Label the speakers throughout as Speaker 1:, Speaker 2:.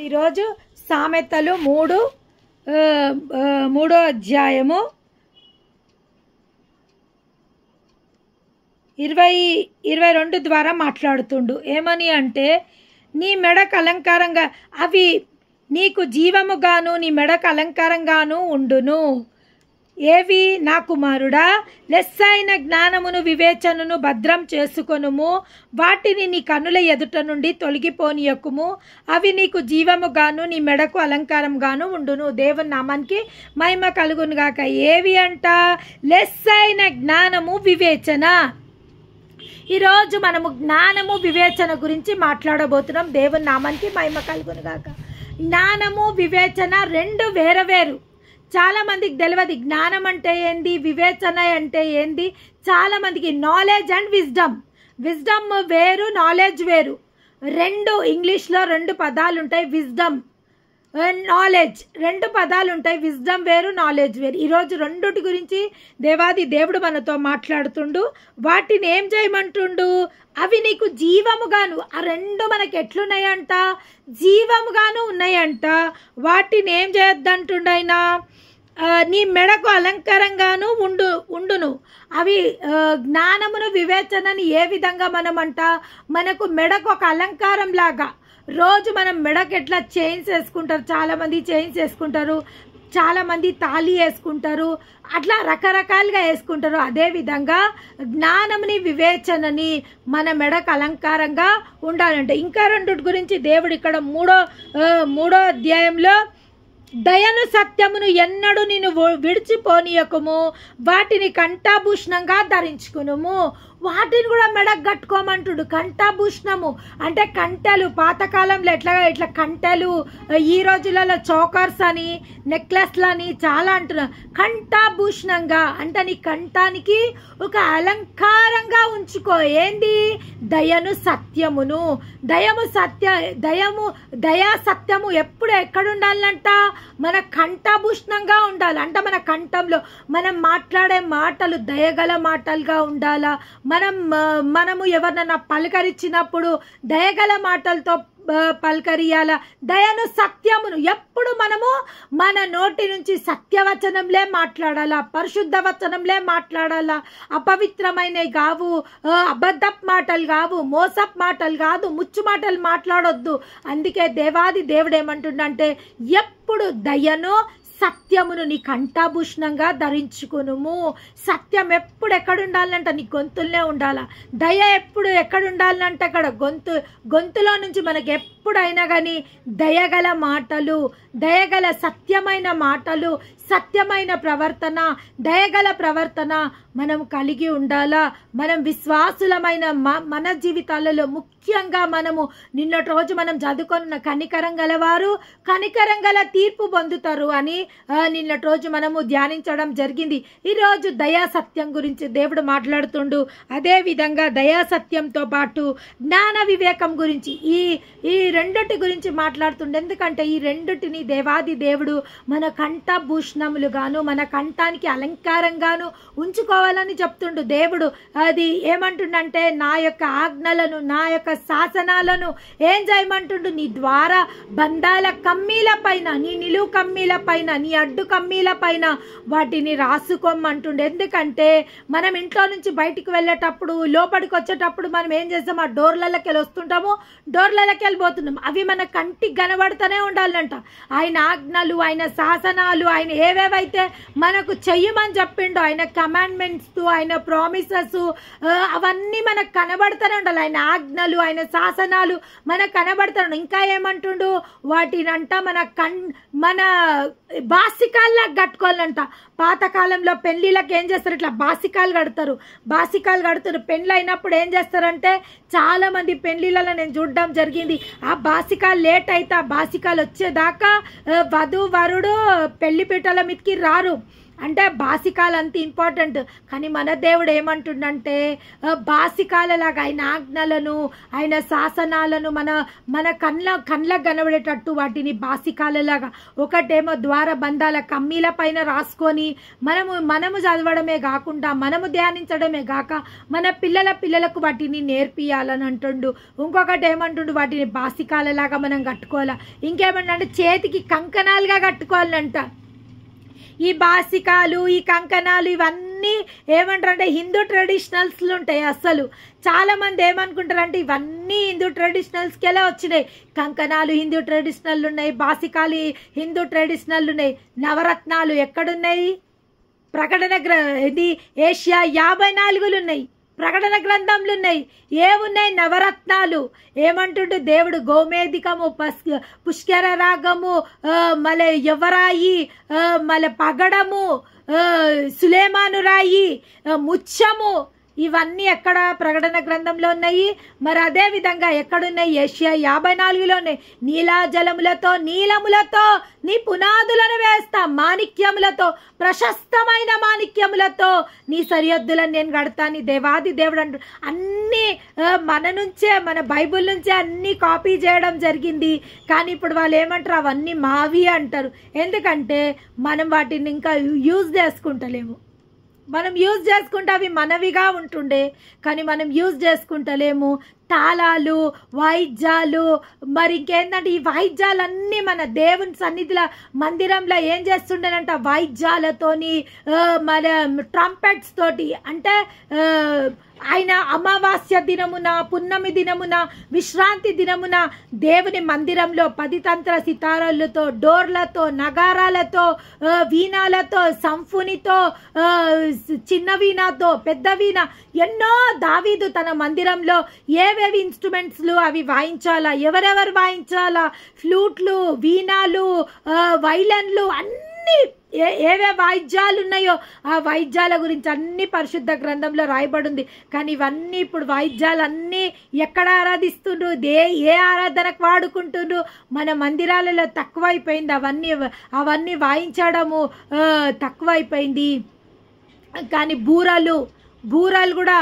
Speaker 1: ఈరోజు సామెతలు మూడో అధ్యాయము 22 ద్వారా మాట్లాడుతుండు. ఏమని అంటే, నీ మెడకు అలంకారంగా అవి నీకు జీవముగాను నీ మెడకు అలంకారంగాను ఉండును. ఏవి? నా కుమారుడా, లెస్సైన జ్ఞానమును వివేచనను భద్రం చేసుకొనుము. వాటిని నీ కన్నుల ఎదుట నుండి తొలగిపోనీయకుము. అవి నీకు జీవముగాను నీ మెడకు అలంకారంగాను ఉండును. దేవుని నామానికి మహిమ కలుగును గాక. ఏవి అంట? లెస్సైన జ్ఞానము, వివేచన. ఈరోజు మనము జ్ఞానము వివేచన గురించి మాట్లాడబోతున్నాం. దేవుని నామానికి మహిమ కలుగును గాక. జ్ఞానము వివేచన రెండు వేరు. చాలా మందికి తెలియదు జ్ఞానం అంటే ఏంది, వివేచన అంటే ఏంది. చాలా మందికి నాలెడ్జ్ అండ్ విజ్డమ్ వేరు, నాలెడ్జ్ వేరు. ఇంగ్లీష్లో 2 పదాలు ఉంటాయి. విజ్డమ్, నాలెడ్జ్ 2 పదాలు ఉంటాయి. విజ్డమ్ వేరు, నాలెడ్జ్ వేరు. ఈరోజు రెండుటి గురించి దేవాది దేవుడు మనతో మాట్లాడుతుండు. వాటిని ఏం చేయమంటుండు? అవి నీకు జీవముగాను. ఆ 2 మనకి ఎట్లున్నాయంట? జీవముగాను ఉన్నాయంట. వాటిని ఏం చేయొద్దంటుండు ఆయన? నీ మెడకు అలంకారంగాను ఉండును. అవి జ్ఞానమును వివేచనని ఏ విధంగా మనమంట? మనకు మెడకు ఒక అలంకారం లాగా. రోజు మనం మెడకు ఎట్లా చైన్స్ వేసుకుంటారు, చాలామంది చైన్స్ వేసుకుంటారు, చాలామంది తాళి వేసుకుంటారు, అట్లా రకరకాలుగా వేసుకుంటారు. అదేవిధంగా జ్ఞానముని వివేచనని మన మెడకు అలంకారంగా ఉండాలంటే. ఇంకా 2 గురించి దేవుడు ఇక్కడ మూడో అధ్యాయంలో, దయను సత్యమును ఎన్నడూ నేను విడిచిపోనీయకము. వాటిని కంఠాభూషణంగా ధరించుకునుము. వాటిని కూడా మెడకు కట్టుకోమంటుడు. కంఠాభూషణము అంటే కంటెలు. పాతకాలంలో ఇట్లా కంటెలు, ఈ రోజులలో చోకర్స్ అని, నెక్లెస్లని చాలా అంటున్నారు. కంఠాభూషణంగా అంటే నీ కంఠానికి ఒక అలంకారంగా ఉంచుకో. ఏంది? దయను సత్యమును. దయా సత్యము ఎప్పుడు ఎక్కడ ఉండాలంట? మన కంఠాభూషణంగా ఉండాలి. అంటే మన కంఠంలో మనం మాట్లాడే మాటలు దయగల మాటలుగా ఉండాలా. మనము ఎవరినైనా పలకరించినప్పుడు దయగల మాటలతో పలకరియాల. దయను సత్యమును ఎప్పుడు మనము మన నోటి నుంచి సత్యవచనంలే మాట్లాడాలా, పరిశుద్ధ వచనంలే మాట్లాడాలా. అపవిత్రమైనవి కావు, అబద్ధపు మాటలు కావు, మోసపు మాటలు కాదు, ముచ్చు మాటలు మాట్లాడొద్దు. అందుకే దేవాది దేవుడు ఏమంటుండంటే, ఎప్పుడు దయను సత్యమును నీ కంఠాభూషణంగా ధరించుకునుము. సత్యం ఎప్పుడు ఎక్కడ ఉండాలంట? నీ గొంతులనే ఉండాలా. దయ ఎప్పుడు ఎక్కడ ఉండాలంటే అక్కడ గొంతులో నుంచి మనకి ఎప్పుడైనా కానీ దయగల మాటలు, దయగల సత్యమైన మాటలు, సత్యమైన ప్రవర్తన, దయగల ప్రవర్తన మనం కలిగి ఉండాలా. మనం విశ్వాసులమైన మన జీవితాలలో ముఖ్యంగా మనము నిన్నటి రోజు మనం చదువుకున్న కనికరం గలవారు కనికరం గల తీర్పు పొందుతారు అని నిన్నటి రోజు మనము ధ్యానించడం జరిగింది. ఈరోజు దయా సత్యం గురించి దేవుడు మాట్లాడుతుండు. అదే విధంగా దయా సత్యంతో పాటు జ్ఞాన వివేకం గురించి ఈ రెండిటి గురించి మాట్లాడుతుండే. ఎందుకంటే ఈ రెండిటిని దేవాది దేవుడు మన కంఠభూషణములుగాను మన కంఠానికి అలంకారంగాను ఉంచుకోవాలని చెప్తుండు దేవుడు. అది ఏమంటుండంటే, నా యొక్క ఆజ్ఞలను, నా యొక్క శాసనాలను ఏం చేయమంటుండు? నీ ద్వారా బంధాల కమ్మీల పైన, నీ నిలువు కమ్మీల పైన, నీ అడ్డు కమ్మీల పైన వాటిని రాసుకోమంటుండు. ఎందుకంటే మనం ఇంట్లో నుంచి బయటికి వెళ్ళేటప్పుడు, లోపలికి వచ్చేటప్పుడు మనం ఏం చేస్తాం? ఆ డోర్లకి వెళ్ళి వస్తుంటాము, డోర్లకి వెళ్ళిపోతున్నాం. అవి మన కంటికి కనబడుతూనే ఉండాలంట. ఆయన ఆజ్ఞలు, ఆయన శాసనాలు, ఆయన ఏవేవైతే మనకు చెయ్యమని చెప్పిండో, ఆయన కమాండ్మెంట్స్, ఆయన ప్రామిసెస్, అవన్నీ మనకు కనబడుతూనే ఉండాలి. ఆయన ఆజ్ఞలు, ఆయన శాసనాలు మనకు కనబడుతున్నాడు. ఇంకా ఏమంటుండు? వాటినంట మన బాసికాల్లాగా కట్టుకోవాలంట. పాతకాలంలో పెళ్లిళ్ళకి ఏం చేస్తారు? ఇట్లా బాసికాలు కడతారు. పెళ్ళి అయినప్పుడు ఏం చేస్తారంటే, చాలా మంది పెళ్లిళ్ళలో నేను చూడడం జరిగింది. ఆ బాసికాలు లేట్ అయితే ఆ బాసికాలు వచ్చేదాకా వధు వరుడు పెళ్లి పీటల మీదకి రారు. అంటే బాసికాలు అంత ఇంపార్టెంట్. కానీ మన దేవుడు ఏమంటుండంటే బాసికాలలాగా ఆయన ఆజ్ఞలను ఆయన శాసనాలను మన కళ్ళకు కనబడేటట్టు వాటిని బాసికాలలాగా ఒకటేమో ద్వార బంధాల కమ్మీల పైన రాసుకొని మనము చదవడమే కాకుండా మనము ధ్యానించడమే కాక మన పిల్లలకు వాటిని నేర్పియాలని అంటుండు. ఇంకొకటి ఏమంటుండు, వాటిని బాసికాలలాగా మనం కట్టుకోవాలా. ఇంకేమంటే చేతికి కంకణాలుగా కట్టుకోవాలంట. ఈ బాసికాలు ఈ కంకణాలు ఇవన్నీ ఏమంటారంటే హిందూ ట్రెడిషనల్స్లో ఉంటాయి. అసలు చాలా మంది ఏమనుకుంటారంటే ఇవన్నీ హిందూ ట్రెడిషనల్స్కెలా వచ్చినాయి. కంకణాలు హిందూ ట్రెడిషనల్ ఉన్నాయి, బాసికాలు హిందూ ట్రెడిషనల్ ఉన్నాయి. నవరత్నాలు ఎక్కడున్నాయి? ఇది ఏషియా 54 ఉన్నాయి, ప్రకటన గ్రంథంలు ఉన్నాయి. ఏమున్నాయి? నవరత్నాలు. ఏమంటుండే దేవుడు? గోమేధికము, పుష్కర రాగము, మళ్ళీ యువరాయి, మళ్ళీ పగడము, సులేమాను రాయి, ముత్యము, ఇవన్నీ ఎక్కడ ప్రకటన గ్రంథంలో ఉన్నాయి. మరి అదే విధంగా ఎక్కడున్నాయి? ఏషియా 54లో ఉన్నాయి. నీలాజలములతో నీలములతో నీ పునాదులను వేస్తా, మాణిక్యములతో ప్రశస్తమైన మాణిక్యములతో నీ సరిహద్దులను నేను కడతాను. దేవాది దేవుడు అంటు అన్నీ మన నుంచే, మన బైబుల్ నుంచే అన్నీ కాపీ చేయడం జరిగింది. కానీ ఇప్పుడు వాళ్ళు ఏమంటారు? అవన్నీ మావి అంటారు. ఎందుకంటే మనం వాటిని ఇంకా యూజ్ చేసుకుంటలేము. మనం యూజ్ చేసుకుంటే అవి మనవిగా ఉంటుండే, కానీ మనం యూజ్ చేసుకుంటలేము. తాళాలు, వాయిద్యాలు, మరి ఇంకేంటంటే ఈ వాయిద్యాలన్నీ మన దేవుని సన్నిధిలో మందిరంలో ఏం చేస్తుండేనంట? వాయిద్యాలతోని, మన ట్రంపెట్స్ తోటి, అంటే ఆయన అమావాస్య దినమున, పున్నమి దినమున, విశ్రాంతి దినమున దేవుని మందిరంలో 10 తంత్ర సితారాలతో, డోర్లతో, నగారాలతో, వీణాలతో, సంఫునితో, చిన్న వీణతో, పెద్ద వీణ, ఎన్నో దావీదు తన మందిరంలో ఏవేవి ఇన్స్ట్రుమెంట్స్లు అవి వాయించాలా, ఎవరెవరు వాయించాలా, ఫ్లూట్లు, వీణాలు, వైలన్లు, అన్నీ ఏవే వాయిద్యాలు ఉన్నాయో ఆ వాయిద్యాల గురించి అన్ని పరిశుద్ధ గ్రంథంలో రాయబడింది. కానీ ఇవన్నీ ఇప్పుడు వాయిద్యాలన్నీ ఎక్కడ ఆరాధిస్తుండ్రు? ఏ ఆరాధనకు వాడుకుంటుండ్రు? మన మందిరాలలో తక్కువైపోయింది. అవన్నీ వాయించడము తక్కువైపోయింది. కానీ బూరలు కూడా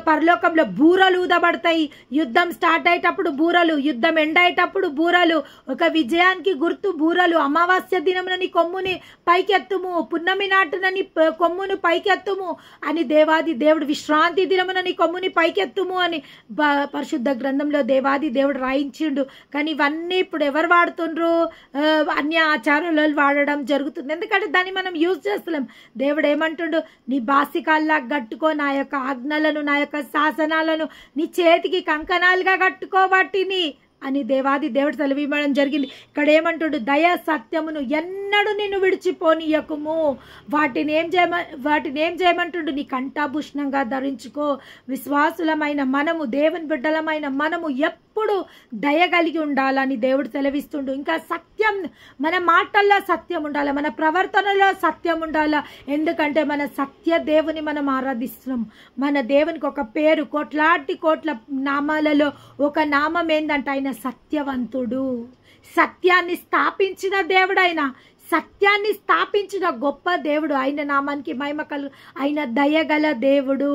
Speaker 1: పరలోకంలో బూరలు ఊదబడతాయి. యుద్ధం స్టార్ట్ అయ్యేటప్పుడు బూరలు, యుద్ధం ఎండ్ అయ్యేటప్పుడు బూరలు. ఒక విజయానికి గుర్తు బూరలు. అమావాస్య దినమున నీ కొమ్ముని పైకెత్తుము, పున్నమి నాటున నీ కొమ్మును పైకెత్తుము అని దేవాది దేవుడు, విశ్రాంతి దినమున నీ కొమ్ముని పైకెత్తుము అని పరిశుద్ధ గ్రంథంలో దేవాది దేవుడు రాయించిండు. కానీ ఇవన్నీ ఇప్పుడు ఎవరు వాడుతుండ్రు? అన్య ఆచారాలు వాడడం జరుగుతుంది. ఎందుకంటే దాన్ని మనం యూజ్ చేస్తలేం. దేవుడు ఏమంటుండు? నీ బాసికాల్లా కట్టుకో నా యొక్క ఆజ్ఞలను, నా యొక్క శాసనాలను నీ చేతికి కంకణాలుగా కట్టుకో వాటిని అని దేవాది దేవుడు సెలవివ్వడం జరిగింది. ఇక్కడ ఏమంటుడు? దయ సత్యమును ఎన్నడూ నిన్ను విడిచిపోనీయకుము. వాటిని ఏం చేయమంటుండు? నీ కంఠాభూషణంగా ధరించుకో. విశ్వాసులమైన మనము, దేవుని బిడ్డలమైన మనము ఎప్పుడు దయ కలిగి ఉండాలని దేవుడు సెలవిస్తుండు. ఇంకా సత్యం, మన మాటల్లో సత్యం ఉండాలి, మన ప్రవర్తనలో సత్యం ఉండాలి. ఎందుకంటే మన సత్య దేవుని మనం ఆరాధిస్తున్నాం. మన దేవునికి ఒక పేరు, కోట్ల నామాలలో ఒక నామం ఏందంటే ఆయన సత్యవంతుడు. సత్యాన్ని స్థాపించిన దేవుడు, సత్యాన్ని స్థాపించిన గొప్ప దేవుడు. ఆయన నామానికి మహిమ కలుగు. ఆయన దయగల దేవుడు.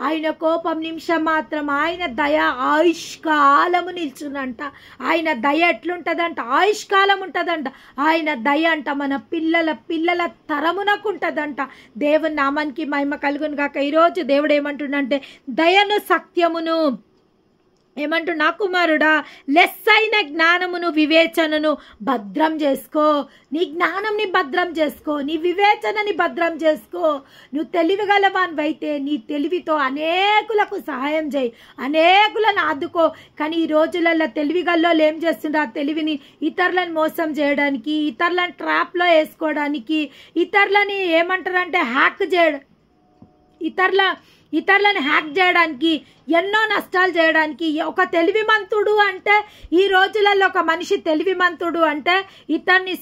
Speaker 1: ఆయన కోపం నిమిషం మాత్రం, ఆయన దయ ఆయుష్కాలము నిల్చునంట. ఆయన దయ ఎట్లుంటదంట? ఆయుష్కాలం ఉంటదంట. ఆయన దయ అంట మన పిల్లల తరమునకు ఉంటదంట. దేవుని నామానికి మహిమ కలుగును గాక. ఈరోజు దేవుడు ఏమంటుండంటే దయను సత్యమును ఏమంటున్నా? కుమారుడా, లెస్సైన జ్ఞానమును వివేచనను భద్రం చేసుకో. నీ జ్ఞానంని భద్రం చేసుకో, నీ వివేచనని భద్రం చేసుకో. నువ్వు తెలివిగలవానివైతే నీ తెలివితో అనేకులకు సహాయం చేయి, అనేకులను ఆదుకో. కానీ ఈ రోజులలో తెలివిగల్లోళ్ళు ఏం చేస్తుండ్రు? ఆ తెలివిని ఇతరులను మోసం చేయడానికి, ఇతరులను ట్రాప్లో వేసుకోవడానికి, ఇతరులని ఏమంటారంటే హ్యాక్ చేయడం, ఇతరులను హ్యాక్ చేయడానికి ఎన్నో నష్టాలు చేయడానికి. ఒక తెలివిమంతుడు అంటే, ఈ రోజులలో ఒక మనిషి తెలివిమంతుడు అంటే ఇతరులను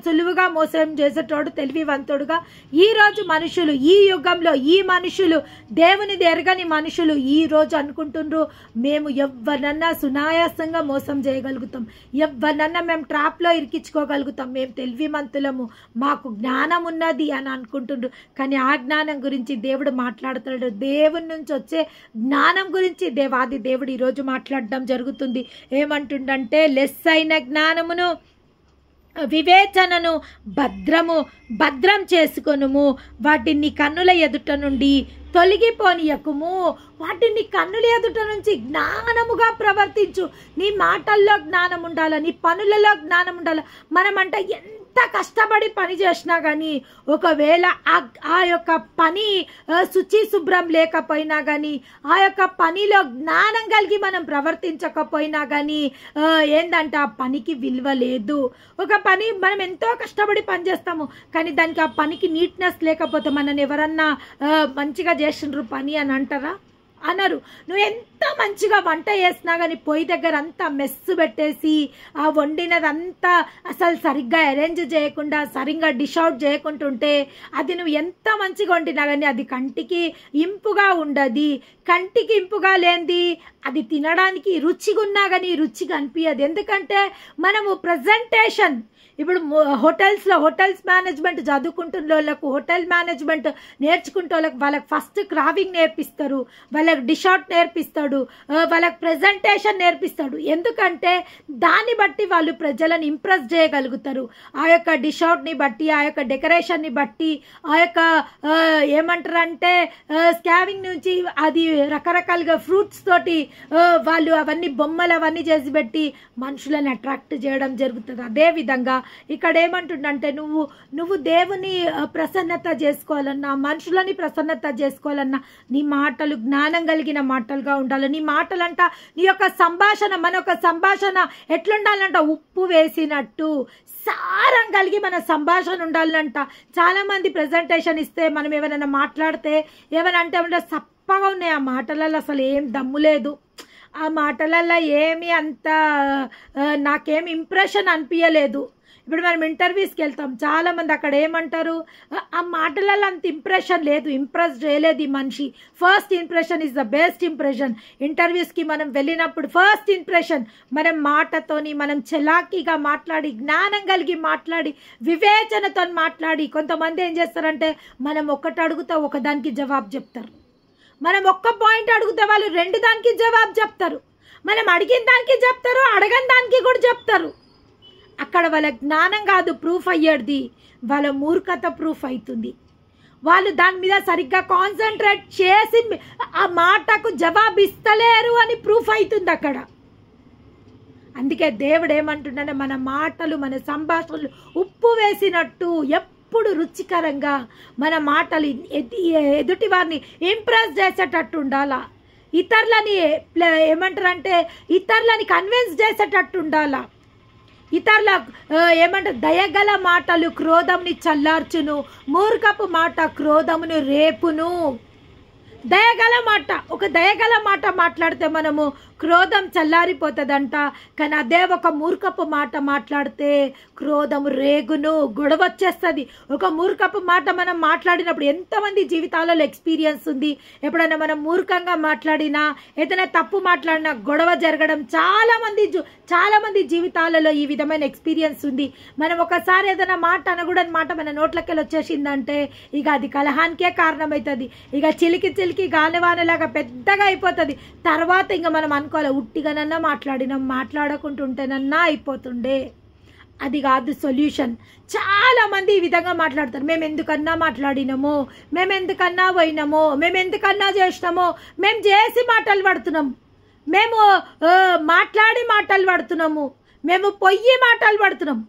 Speaker 1: సులువుగా మోసం చేసేటోడు తెలివివంతుడుగా. ఈ రోజు మనుషులు, ఈ యుగంలో ఈ మనుషులు, దేవునిది ఎరగని మనుషులు ఈ రోజు అనుకుంటుండ్రు మేము ఎవరినన్నా సునాయాసంగా మోసం చేయగలుగుతాం, ఎవరినన్నా మేము ట్రాప్లో ఇరికించుకోగలుగుతాం, మేము తెలివిమంతులము, మాకు జ్ఞానం ఉన్నది అని అనుకుంటుండ్రు. కానీ ఆ జ్ఞానం గురించి దేవుడు మాట్లాడుతాడు. దేవుని నుంచి వచ్చే జ్ఞానం గురించి దేవాది దేవుడు ఈరోజు మాట్లాడడం జరుగుతుంది. ఏమంటుండంటే, లెస్ అయిన జ్ఞానమును వివేచనను భద్రం చేసుకొనుము, వాటిని కన్నుల ఎదుట నుండి తొలగిపోనీయకుము. వాటిని కన్నుల ఎదుట నుంచి జ్ఞానముగా ప్రవర్తించు. నీ మాటల్లో జ్ఞానం ఉండాల, నీ పనులలో జ్ఞానం ఉండాల. మనమంట ఎంత కష్టపడి పని చేసినా కానీ, ఒకవేళ ఆ యొక్క పని శుచి శుభ్రం లేకపోయినా కానీ, ఆ యొక్క పనిలో జ్ఞానం కలిగి మనం ప్రవర్తించకపోయినా కానీ ఏందంటే ఆ పనికి విలువ లేదు. ఒక పని మనం ఎంతో కష్టపడి పని చేస్తాము, కానీ దానికి ఆ పనికి నీట్నెస్ లేకపోతే మనని ఎవరన్నా మంచిగా చేసిండ్రు పని అని అంటారా? అనరు. నువ్వు ఎంత మంచిగా వంట చేసినా కానీ పొయ్యి దగ్గర అంతా మెస్సు పెట్టేసి ఆ వండినదంతా అసలు సరిగ్గా అరేంజ్ చేయకుండా, సరిగ్గా డిష్ అవుట్ చేయకుంటుంటే అది నువ్వు ఎంత మంచిగా వండినా కానీ అది కంటికి ఇంపుగా ఉండదు. కంటికి ఇంపుగా లేనిది అది తినడానికి రుచిగా ఉన్నా కానీ రుచిగా అనిపించదు. ఎందుకంటే మనము ప్రజెంటేషన్, ఇప్పుడు హోటల్స్ మేనేజ్మెంట్ చదువుకుంటున్న వాళ్ళకు, హోటల్ మేనేజ్మెంట్ నేర్చుకుంటే వాళ్ళకి ఫస్ట్ క్రావింగ్ నేర్పిస్తారు, వాళ్ళకి డిష్ అవుట్ నేర్పిస్తాడు, వాళ్ళకి ప్రెజెంటేషన్ నేర్పిస్తాడు. ఎందుకంటే దాన్ని బట్టి వాళ్ళు ప్రజలను ఇంప్రెస్ చేయగలుగుతారు. ఆ యొక్క డిష్ అవుట్ని బట్టి, ఆ యొక్క డెకరేషన్ని బట్టి, ఆ యొక్క ఏమంటారంటే స్కావింగ్ నుంచి అది రకరకాలుగా ఫ్రూట్స్ తోటి వాళ్ళు అవన్నీ బొమ్మలు అవన్నీ చేసి పెట్టి మనుషులను అట్రాక్ట్ చేయడం జరుగుతుంది. అదేవిధంగా ఇక్కడ ఏమంటుండంటే, నువ్వు దేవుని ప్రసన్నత చేసుకోవాలన్నా, మనుషులని ప్రసన్నత చేసుకోవాలన్నా నీ మాటలు జ్ఞానం కలిగిన మాటలుగా ఉండాలి. నీ మాటలంట, నీ యొక్క సంభాషణ, మన యొక్క సంభాషణ ఎట్లుండాలంట, ఉప్పు వేసినట్టు సారం కలిగి మన సంభాషణ ఉండాలంట. చాలా మంది ప్రెజెంటేషన్ ఇస్తే మనం ఏమైనా మాట్లాడితే ఏమైనా సప్పగా ఉన్నాయి, ఆ మాటలలో అసలు ఏం దమ్ము లేదు, ఆ మాటలలో ఏమి అంత నాకేం ఇంప్రెషన్ అనిపించలేదు. ఇప్పుడు మనం ఇంటర్వ్యూస్కి వెళ్తాం, చాలామంది అక్కడ ఏమంటారు, ఆ మాటలలో అంత ఇంప్రెషన్ లేదు, ఇంప్రెస్ చేయలేదు ఈ మనిషి. First impression is the best impression. ఇంటర్వ్యూస్కి మనం వెళ్ళినప్పుడు ఫస్ట్ ఇంప్రెషన్ మనం మాటతోని, మనం చలాకీగా మాట్లాడి, జ్ఞానం కలిగి మాట్లాడి, వివేచనతో మాట్లాడి. కొంతమంది ఏం చేస్తారంటే, మనం ఒక్కటి అడుగుతా ఒకదానికి జవాబు చెప్తారు, మనం ఒక్క పాయింట్ అడిగితే వాళ్ళు 2 దానికి జవాబు చెప్తారు, మనం అడిగిన దానికి చెప్తారు, అడగని దానికి కూడా చెప్తారు. అక్కడ వాళ్ళ జ్ఞానం కాదు ప్రూఫ్ అయ్యేది, వాళ్ళ మూర్ఖత ప్రూఫ్ అవుతుంది. వాళ్ళు దాని మీద సరిగ్గా కాన్సన్ట్రేట్ చేసి ఆ మాటకు జవాబు ఇస్తలేరు అని ప్రూఫ్ అవుతుంది అక్కడ. అందుకే దేవుడు ఏమంటుండే, మన మాటలు, మన సంభాషణలు ఉప్పు వేసినట్టు ఎప్పుడు రుచికరంగా మన మాటలు ఎదుటి వారిని ఇంప్రెస్ చేసేటట్టు ఉండాలా. ఇతరులని ఏమంటారంటే ఇతరులని కన్విన్స్ చేసేటట్టు ఉండాలా. ఇతరుల దయగల మాటలు క్రోధంని చల్లార్చును, మూర్ఖపు మాట క్రోధమును రేపును. దయగల మాట, ఒక దయగల మాట మాట్లాడితే మనము క్రోధం చల్లారిపోతుందంట. కానీ అదే ఒక మూర్ఖపు మాట మాట్లాడితే క్రోధము రేగును, గొడవ వచ్చేస్తుంది. ఒక మూర్ఖపు మాట మనం మాట్లాడినప్పుడు ఎంతమంది జీవితాలలో ఎక్స్పీరియన్స్ ఉంది, ఎప్పుడైనా మనం మూర్ఖంగా మాట్లాడినా, ఏదైనా తప్పు మాట్లాడినా గొడవ జరగడం చాలా మంది జీవితాలలో ఈ విధమైన ఎక్స్పీరియన్స్ ఉంది. మనం ఒకసారి ఏదైనా మాట అనకూడని మాట మన నోట్లకెళ్ళి వచ్చేసిందంటే ఇక అది కలహానికే కారణమవుతుంది. ఇక చిలికి గానవానలాగా పెద్దగా అయిపోతుంది. తర్వాత ఇంకా మనం అనుకోవాలి, ఉట్టిగానన్నా మాట్లాడకుంటుంటేనన్నా అయిపోతుండే. అది కాదు సొల్యూషన్. చాలా మంది ఈ విధంగా మాట్లాడతారు, మేము ఎందుకన్నా మాట్లాడినామో, మేము ఎందుకన్నా పోయినామో, మేము ఎందుకన్నా చేసినామో, మేము చేసి మాటలు పడుతున్నాము, మేము మాట్లాడి మాటలు పడుతున్నాము, మేము పొయ్యి మాటలు పడుతున్నాం.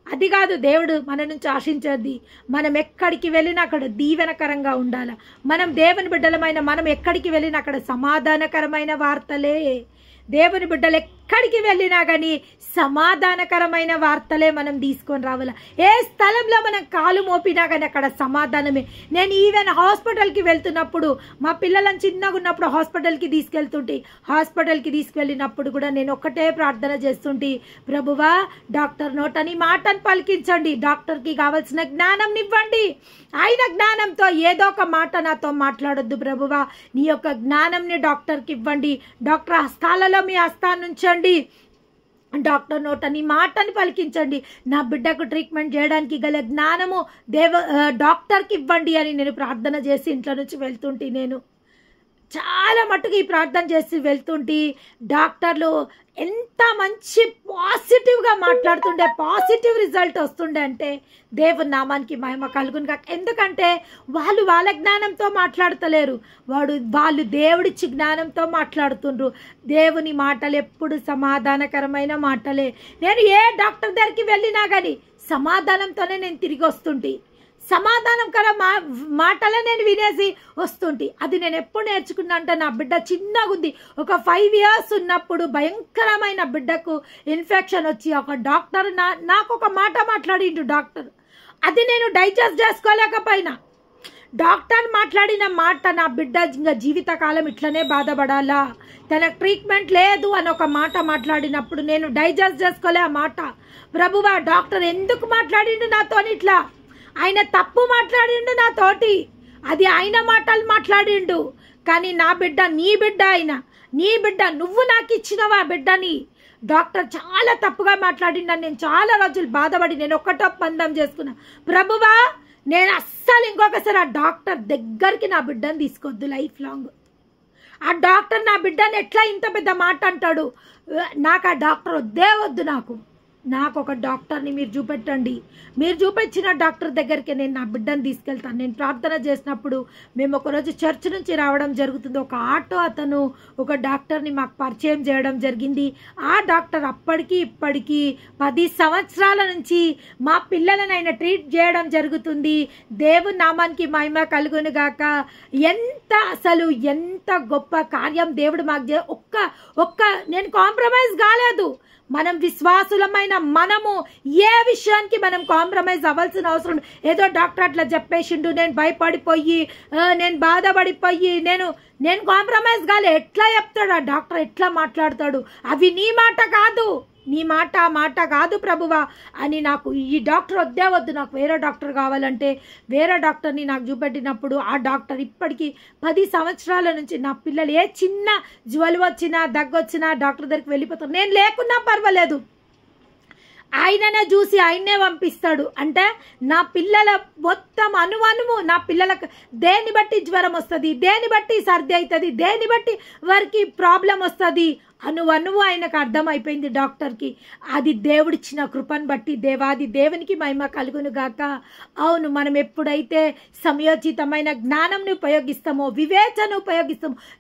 Speaker 1: అది కాదు దేవుడు మన నుంచి ఆశించేది. మనం ఎక్కడికి వెళ్ళినా అక్కడ దీవెనకరంగా ఉండాలి. మనం దేవుని బిడ్డలమైన మనం ఎక్కడికి వెళ్ళినా అక్కడ సమాధానకరమైన వార్తలే. దేవుని బిడ్డలు ఎక్కడికి వెళ్ళినా కానీ సమాధానకరమైన వార్తలే మనం తీసుకొని రావాలి. ఏ స్థలంలో మనం కాలు మోపినా కానీ అక్కడ సమాధానమే. నేను ఈవెన్ హాస్పిటల్కి వెళ్తున్నప్పుడు మా పిల్లలను చిన్నగా ఉన్నప్పుడు హాస్పిటల్కి తీసుకెళ్ళినప్పుడు కూడా నేను ఒక్కటే ప్రార్థన చేస్తుంటే, ప్రభువా డాక్టర్ నోటని మాటను పలికించండి, డాక్టర్కి కావాల్సిన జ్ఞానం ఇవ్వండి, ఆయన జ్ఞానంతో ఏదో ఒక మాట నాతో మాట్లాడొద్దు ప్రభువా, నీ యొక్క జ్ఞానంని డాక్టర్కి ఇవ్వండి, డాక్టర్ హస్తాలలో మీ హస్తాన్ని ఉంచండి, డాక్టర్ నోటని మాటని పలికించండి, నా బిడ్డకు ట్రీట్మెంట్ చేయడానికి గల జ్ఞానము డాక్టర్కి ఇవ్వండి అని నేను ప్రార్థన చేసి ఇంట్లో నుంచి వెళ్తుంటే, నేను చాలా మట్టుకు ఈ ప్రార్థన చేసి వెళ్తుంటే డాక్టర్లు ఎంత మంచి పాజిటివ్గా మాట్లాడుతుండే, పాజిటివ్ రిజల్ట్ వస్తుండే అంటే దేవుని నామానికి మహిమ కలుగును. ఎందుకంటే వాళ్ళ జ్ఞానంతో మాట్లాడతలేరు, వాళ్ళు దేవుడిచ్చి జ్ఞానంతో మాట్లాడుతుండ్రు. దేవుని మాటలు ఎప్పుడు సమాధానకరమైన మాటలే. నేను ఏ డాక్టర్ దగ్గరికి వెళ్ళినా కానీ సమాధానంతోనే నేను తిరిగి వస్తుంటే, సమాధానం కల మాటలే నేను వినేసి వస్తుంటే, అది నేను ఎప్పుడు నేర్చుకున్నా అంటే నా బిడ్డ చిన్నగా ఉంది, ఒక 5 years ఉన్నప్పుడు భయంకరమైన బిడ్డకు ఇన్ఫెక్షన్ వచ్చి ఒక డాక్టర్ నాకు ఒక మాట మాట్లాడిండు డాక్టర్, అది నేను డైజెస్ట్ చేసుకోలేకపోయినా. డాక్టర్ మాట్లాడిన మాట నా బిడ్డ ఇంకా జీవితకాలం ఇట్లనే బాధపడాలా, తనకు ట్రీట్మెంట్ లేదు అని ఒక మాట మాట్లాడినప్పుడు నేను డైజెస్ట్ చేసుకోలే ఆ మాట. ప్రభువా డాక్టర్ ఎందుకు మాట్లాడిండు నాతోని ఇట్లా, ఆయన తప్పు మాట్లాడిండు నాతోటి, అది ఆయన మాటలు మాట్లాడిండు, కానీ నా బిడ్డ నీ బిడ్డ, నీ బిడ్డ నువ్వు నాకు ఇచ్చినవా బిడ్డని, డాక్టర్ చాలా తప్పుగా మాట్లాడిండని నేను చాలా రోజులు బాధపడి నేను ఒక్కటో పందం చేసుకున్నా, ప్రభువా నేను అస్సలు ఇంకొకసారి ఆ డాక్టర్ దగ్గరికి నా బిడ్డని తీసుకోవద్దు లైఫ్ లాంగ్. ఆ డాక్టర్ నా బిడ్డని ఎట్లా ఇంత పెద్ద మాట అంటాడు, నాకు ఆ డాక్టర్ వద్దే వద్దు, నాకు ఒక డాక్టర్ని మీరు చూపెట్టండి, మీరు చూపించిన డాక్టర్ దగ్గరికి నేను నా బిడ్డను తీసుకెళ్తాను. నేను ప్రార్థన చేసినప్పుడు మేము ఒకరోజు చర్చ్ నుంచి రావడం జరుగుతుంది, ఒక ఆటో అతను ఒక డాక్టర్ని మాకు పరిచయం చేయడం జరిగింది. ఆ డాక్టర్ అప్పటికి ఇప్పటికీ 10 సంవత్సరాల నుంచి మా పిల్లలను ఆయన ట్రీట్ చేయడం జరుగుతుంది. దేవుని నామానికి మహిమ కలుగును గాక. ఎంత గొప్ప కార్యం దేవుడు మాకు ఒక్క నేను కాంప్రమైజ్ కాలేదు. మనం విశ్వాసులమైన మనము ఏ విషయానికి మనం కాంప్రమైజ్ అవ్వాల్సిన అవసరం. ఏదో డాక్టర్ అట్లా చెప్పేసిండు, నేను భయపడిపోయి నేను బాధపడిపోయి నేను కాంప్రమైజ్ కాలే. ఎట్లా చెప్తాడు ఆ డాక్టర్, ఎట్లా మాట్లాడతాడు, అవి నీ మాట కాదు, నీ మాట ఆ మాట కాదు ప్రభువా అని, నాకు ఈ డాక్టర్ వద్దే వద్దు, నాకు వేరే డాక్టర్ కావాలంటే వేరే డాక్టర్ని నాకు చూపెట్టినప్పుడు ఆ డాక్టర్ ఇప్పటికీ 10 సంవత్సరాల నుంచి నా పిల్లలు ఏ చిన్న జ్వరం వచ్చినా దగ్గొచ్చినా డాక్టర్ దగ్గరికి వెళ్ళిపోతారు, నేను లేకున్నా పర్వాలేదు, ఆయననే చూసి ఆయన్నే పంపిస్తాడు. అంటే నా పిల్లల మొత్తం అనువనువు, నా పిల్లలకు దేన్ని బట్టి జ్వరం వస్తుంది, దేన్ని బట్టి సర్ది అవుతుంది, దేన్ని బట్టి వారికి ప్రాబ్లం వస్తుంది, అనువనువు ఆయనకు అర్థమైపోయింది డాక్టర్కి. అది దేవుడిచ్చిన కృపను బట్టి దేవాది దేవునికి మహిమ కలుగును గాక. అవును, మనం ఎప్పుడైతే సమయోచితమైన జ్ఞానంని ఉపయోగిస్తామో,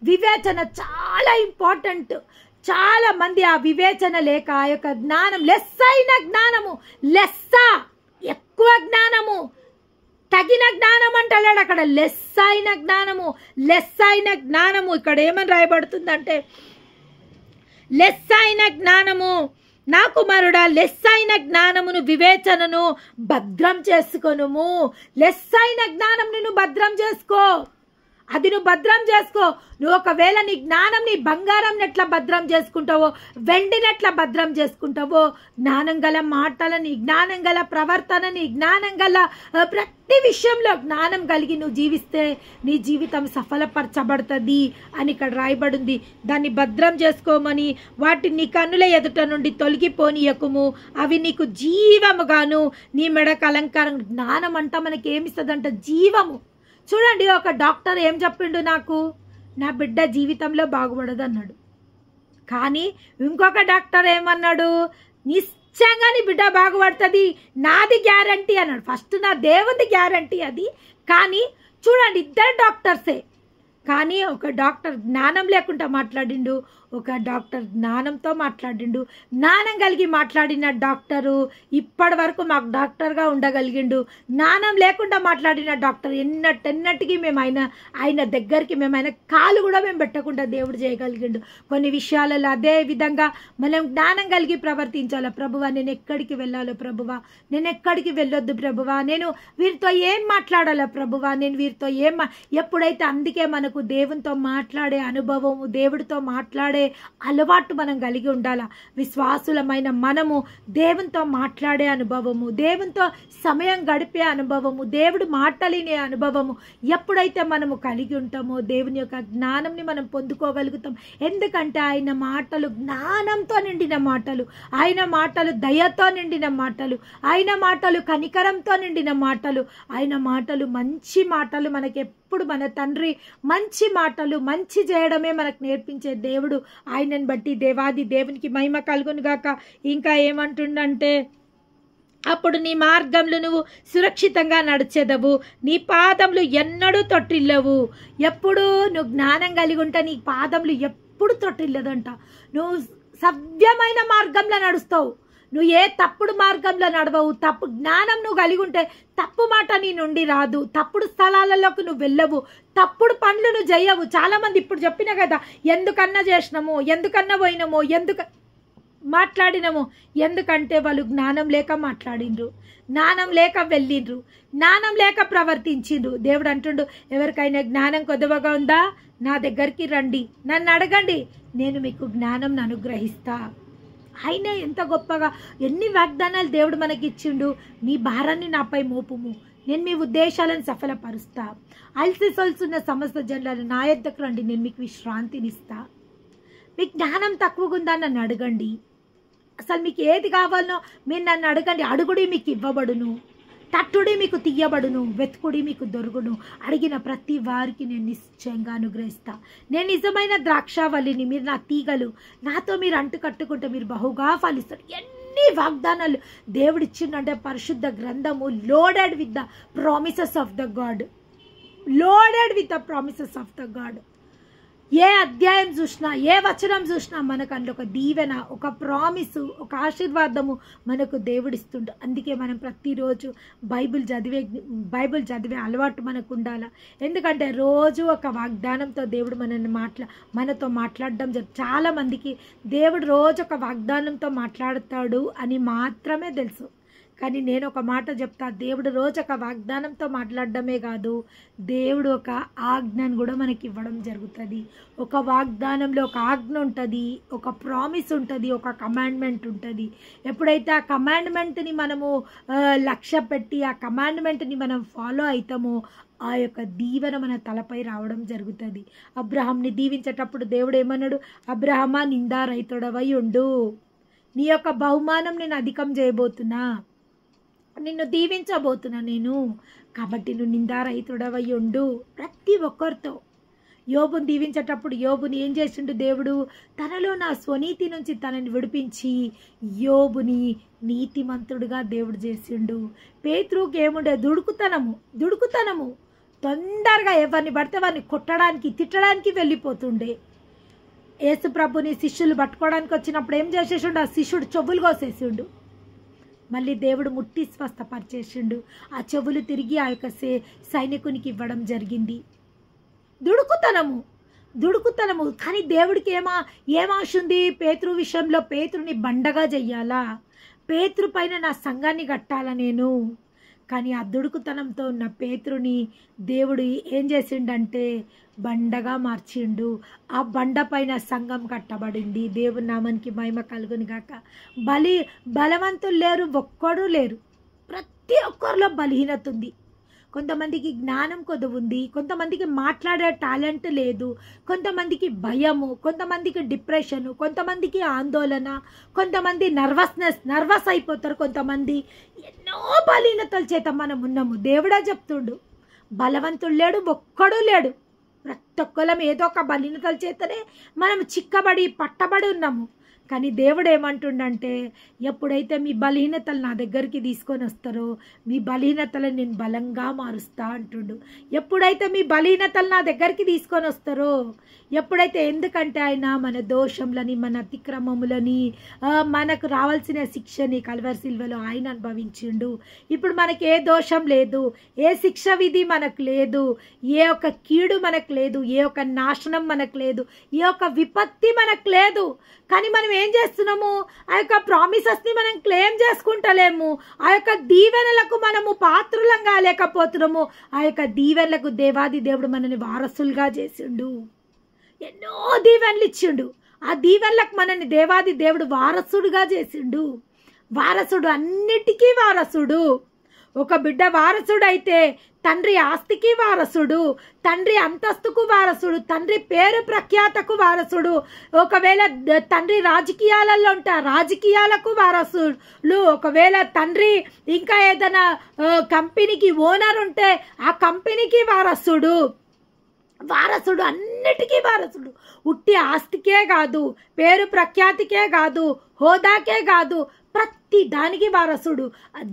Speaker 1: వివేచన చాలా ఇంపార్టెంట్. చాలా మంది ఆ వివేచన లేక ఆ యొక్క జ్ఞానం లెస్సైన జ్ఞానము, ఎక్కువ జ్ఞానము, తగిన జ్ఞానం అంటలేడు అక్కడ, లెస్సైన జ్ఞానము. ఇక్కడ ఏమని రాయబడుతుందంటే, లెస్సైన జ్ఞానము, నా కుమారుడా లెస్సైన జ్ఞానమును వివేచనను భద్రం చేసుకొనుము. లెస్సైన జ్ఞానం నువ్వు భద్రం చేసుకో, అది నువ్వు భద్రం చేసుకో. నువ్వు ఒకవేళ నీ జ్ఞానం, నీ బంగారం ఎట్లా భద్రం చేసుకుంటావో, వెండిని ఎట్లా భద్రం చేసుకుంటావో, జ్ఞానం గల మాటలని, జ్ఞానం గల ప్రవర్తనని, జ్ఞానం గల ప్రతి విషయంలో జ్ఞానం కలిగి నువ్వు జీవిస్తే నీ జీవితం సఫలపరచబడుతుంది అని ఇక్కడ రాయబడింది. దాన్ని భద్రం చేసుకోమని, వాటిని నీ కన్నుల ఎదుట నుండి తొలగిపోనీయకుము, అవి నీకు జీవముగాను నీ మెడకు అలంకారం. జ్ఞానం అంట మనకి ఏమిస్తుందంట, జీవము. చూడండి, ఒక డాక్టర్ ఏం చెప్పిండు నాకు, నా బిడ్డ జీవితంలో బాగుపడదు అన్నాడు. కానీ ఇంకొక డాక్టర్ ఏమన్నాడు, నిశ్చయంగా నీ బిడ్డ బాగుపడుతుంది, నాది గ్యారంటీ అన్నాడు. ఫస్ట్ నా దేవుని గ్యారంటీ అది. కానీ చూడండి, ఇద్దరు డాక్టర్సే, కానీ ఒక డాక్టర్ జ్ఞానం లేకుండా మాట్లాడిండు, ఒక డాక్టర్ జ్ఞానంతో మాట్లాడిండు. జ్ఞానం కలిగి మాట్లాడిన డాక్టరు ఇప్పటి వరకు మాకు డాక్టర్గా ఉండగలిగిండు. జ్ఞానం లేకుండా మాట్లాడిన డాక్టర్ ఎన్నటికి మేము ఆయన దగ్గరికి మేము ఆయన కాలు కూడా మేము పెట్టకుండా దేవుడు చేయగలిగిండు. కొన్ని విషయాలలో అదే విధంగా మనం జ్ఞానం కలిగి ప్రవర్తించాలి. ప్రభువా, నేను ఎక్కడికి వెళ్ళాలో ప్రభువా, నేను ఎక్కడికి వెళ్ళొద్దు ప్రభువా, నేను వీరితో ఏం మాట్లాడాలో ప్రభువా, నేను వీరితో ఎప్పుడైతే అందుకే మనకు దేవునితో మాట్లాడే అనుభవము, దేవుడితో మాట్లాడే అలవాటు మనం కలిగి ఉండాలా. విశ్వాసులమైన మనము దేవునితో మాట్లాడే అనుభవము, దేవునితో సమయం గడిపే అనుభవము, దేవుడు మాటలినే అనుభవము ఎప్పుడైతే మనము కలిగి ఉంటామో దేవుని యొక్క జ్ఞానంని మనం పొందుకోగలుగుతాం. ఎందుకంటే ఆయన మాటలు జ్ఞానంతో నిండిన మాటలు, ఆయన మాటలు దయతో నిండిన మాటలు, ఆయన మాటలు కనికరంతో నిండిన మాటలు, ఆయన మాటలు మంచి మాటలు. మనకి ఎప్పుడు మన తండ్రి మంచి మాటలు, మంచి చేయడమే మనకు నేర్పించే దేవుడు. ఆయనను బట్టి దేవాది దేవునికి మహిమ కలుగును గాక. ఇంకా ఏమంటుండంటే, అప్పుడు నీ మార్గంలో నువ్వు సురక్షితంగా నడిచెదవు, నీ పాదములు ఎన్నడూ తొట్టిల్లవు. ఎప్పుడు నువ్వు జ్ఞానం కలిగి ఉంటే నీ పాదములు ఎప్పుడు తొట్టిల్లదంట. నువ్వు సవ్యమైన మార్గంలో నడుస్తావు, నువ్వు ఏ తప్పుడు మార్గంలో నడవవు. తప్పు జ్ఞానం నువ్వు కలిగి ఉంటే తప్పు మాట నీ నుండి రాదు, తప్పుడు స్థలాలలోకి నువ్వు వెళ్ళవు, తప్పుడు పనులు నువ్వు చేయవు. చాలామంది ఇప్పుడు చెప్పిన కదా, ఎందుకన్నా చేసినాము, ఎందుకన్నా పోయినాము, మాట్లాడినాము, ఎందుకంటే వాళ్ళు జ్ఞానం లేక మాట్లాడిండ్రు, జ్ఞానం లేక వెళ్ళిండ్రు, జ్ఞానం లేక ప్రవర్తించిండ్రు. దేవుడు అంటుండు, ఎవరికైనా జ్ఞానం కొద్దిగా ఉందా నా దగ్గరికి రండి, నన్ను అడగండి, నేను మీకు జ్ఞానం అనుగ్రహిస్తా. ఆయన ఎంత గొప్పగా ఎన్ని వాగ్దానాలు దేవుడు మనకి ఇచ్చిండు. మీ భారాన్ని నాపై మోపుము, నేను మీ ఉద్దేశాలను సఫలపరుస్తా. అలసి సొలుసున్న సమస్త జనులను నా యొద్దకు రండి, నేను మీకు విశ్రాంతినిస్తా. మీకు జ్ఞానం తక్కువగా ఉందా నన్ను అడగండి. అసలు మీకు ఏది కావాలనో మీరు నన్ను అడగండి. అడుగుడి మీకు ఇవ్వబడును, తట్టుడి మీకు తీయబడును, వెతుకుడి మీకు దొరుకును. అడిగిన ప్రతి వారికి నేను నిశ్చయంగా అనుగ్రహిస్తా. నేను నిజమైన ద్రాక్షావల్లిని, మీరు నా తీగలు, నాతో మీరు అంటు కట్టుకుంటే మీరు బహుగా ఫలిస్తారు. ఎన్ని వాగ్దానాలు దేవుడు ఇచ్చిండంటే, పరిశుద్ధ గ్రంథము loaded with the promises of the God, loaded with the promises of the God. ఏ అధ్యాయం చూసినా, ఏ వచనం చూసినా మనకు అందులో ఒక దీవెన, ఒక ప్రామిసు, ఒక ఆశీర్వాదము మనకు దేవుడిస్తుండు. అందుకే మనం ప్రతిరోజు బైబిల్ చదివే అలవాటు మనకు ఉండాలి. ఎందుకంటే రోజు ఒక వాగ్దానంతో దేవుడు మనతో మాట్లాడడం చాలామందికి దేవుడు రోజు ఒక వాగ్దానంతో మాట్లాడతాడు అని మాత్రమే తెలుసు. కానీ నేను ఒక మాట చెప్తా, దేవుడు రోజు ఒక వాగ్దానంతో మాట్లాడడమే కాదు, దేవుడు ఒక ఆజ్ఞను కూడా మనకి ఇవ్వడం జరుగుతుంది. ఒక వాగ్దానంలో ఒక ఆజ్ఞ ఉంటుంది, ఒక ప్రామిస్ ఉంటుంది, ఒక కమాండ్మెంట్ ఉంటుంది. ఎప్పుడైతే ఆ కమాండ్మెంట్ని మనము లక్ష్య పెట్టి ఆ కమాండ్మెంట్ని మనం ఫాలో అవుతామో ఆ యొక్క దీవెన మన తలపై రావడం జరుగుతుంది. అబ్రహాంని దీవించేటప్పుడు దేవుడు ఏమన్నాడు, అబ్రహమా నిందారహితుడవై ఉండు, నీ యొక్క బహుమానం నేను అధికం చేయబోతున్నా, నిన్ను దీవించబోతున్నా నేను, కాబట్టి నువ్వు నిందారహితుడవై ఉండు. ప్రతి ఒక్కరితో యోబుని దీవించేటప్పుడు యోబుని ఏం చేసిండు దేవుడు, తనలో నా స్వనీతి నుంచి తనని విడిపించి యోబుని నీతిమంతుడుగా దేవుడు చేసిండు. పేతురుకి ఏముండే, దుడుకుతనము, తొందరగా ఎవరిని పడితే వారిని కొట్టడానికి తిట్టడానికి వెళ్ళిపోతుండే. యేసు ప్రభుని శిష్యులు పట్టుకోవడానికి వచ్చినప్పుడు ఏం చేసేసిండు, ఆ శిష్యుడు చెవులు కోసేసిండు. మళ్ళీ దేవుడు ముట్టి స్వస్థపరిచేసిండు. ఆ చెవులు తిరిగి ఆ యొక్క సైనికునికి ఇవ్వడం జరిగింది. దుడుకుతనము. కానీ దేవుడికి ఏం ఆశ ఉంది పేతురు విషయంలో, పేతురుని బండగా చెయ్యాలా, పేతురు పైన నా సంఘాన్ని కట్టాలా నేను. కానీ ఆ దుడుకుతనంతో ఉన్న పేతురుని దేవుడు ఏం చేసిండంటే బండగా మార్చిండు. ఆ బండ పైన సంఘం కట్టబడింది. దేవుని నామానికి మహిమ కలుగును గాక. బలవంతులు లేరు, ఒక్కడు లేరు. ప్రతి ఒక్కరిలో బలహీనత ఉంది. కొంతమందికి జ్ఞానం కొద్ది ఉంది, కొంతమందికి మాట్లాడే టాలెంట్ లేదు, కొంతమందికి భయము, కొంతమందికి డిప్రెషను, కొంతమందికి ఆందోళన, కొంతమంది నర్వస్ అయిపోతారు. కొంతమంది ఎన్నో బలహీనతల చేత మనం ఉన్నాము. దేవుడా చెప్తుండు, బలవంతుడు లేడు, ఒక్కడు లేడు. ప్రతి ఒక్కరం ఏదో ఒక బలహీనతల చేతనే మనం చిక్కబడి పట్టబడి ఉన్నాము. కానీ దేవుడు ఏమంటుండంటే, ఎప్పుడైతే మీ బలహీనతలు నా దగ్గరికి తీసుకొని వస్తారో మీ బలహీనతలను నేను బలంగా మారుస్తా అంటుండు. ఎప్పుడైతే మీ బలహీనతలు నా దగ్గరికి తీసుకొని వస్తారో, ఎప్పుడైతే, ఎందుకంటే ఆయన మన దోషములని, మన అతిక్రమములని, మనకు రావాల్సిన శిక్షని కల్వరి సిలువలో ఆయన అనుభవించిండు. ఇప్పుడు మనకి ఏ దోషం లేదు, ఏ శిక్ష విధి మనకు లేదు, ఏ ఒక్క కీడు మనకు లేదు, ఏ ఒక్క నాశనం మనకు లేదు, ఏ ఒక్క విపత్తి మనకు లేదు. కానీ మనం ఏం చేస్తున్నాము, ఆ యొక్క ప్రామిసెస్ని మనం క్లెయిమ్ చేసుకుంటలేము. ఆ యొక్క దీవెనలకు మనము పాత్రులం కాలేకపోతున్నాము. ఆ యొక్క దీవెనలకు దేవాది దేవుడు మనల్ని వారసులుగా చేసిండు. ఎన్నో దీవెనలు ఇచ్చిండు. ఆ దీవెనలకు మనల్ని దేవాది దేవుడు వారసుడుగా చేసిండు. వారసుడు, అన్నిటికీ వారసుడు. ఒక బిడ్డ వారసుడు అయితే తండ్రి ఆస్తికి వారసుడు, తండ్రి అంతస్తుకు వారసుడు, తండ్రి పేరు ప్రఖ్యాతకు వారసుడు. ఒకవేళ తండ్రి రాజకీయాలలో ఉంటే రాజకీయాలకు వారసులు. ఒకవేళ తండ్రి ఇంకా ఏదైనా కంపెనీకి ఓనర్ ఉంటే ఆ కంపెనీకి వారసుడు. వారసుడు, అన్నిటికీ వారసుడు. ఉట్టి ఆస్తికే కాదు, పేరు ప్రఖ్యాతికే కాదు, హోదాకే కాదు, ప్రతి దానికి వారసుడు.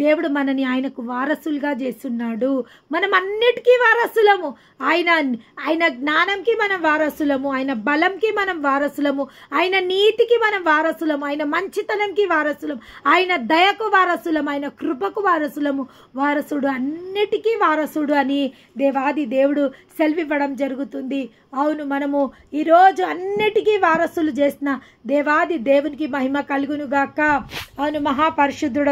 Speaker 1: దేవుడు మనని ఆయనకు వారసులుగా చేస్తున్నాడు. మనం అన్నిటికీ వారసులము. ఆయన జ్ఞానంకి మనం వారసులము, ఆయన బలంకి మనం వారసులము, ఆయన నీతికి మనం వారసులము, ఆయన మంచితనంకి వారసులం, ఆయన దయకు వారసులం, ఆయన కృపకు వారసులము. వారసుడు, అన్నిటికీ వారసుడు అని దేవాది దేవుడు సెలవివ్వడం జరుగుతుంది. అవును, మనము ఈరోజు అన్నిటికీ వారసులు చేసిన దేవాది దేవునికి మహిమ కలుగునుగాక. అవును, మహాపరిశుద్ధుడ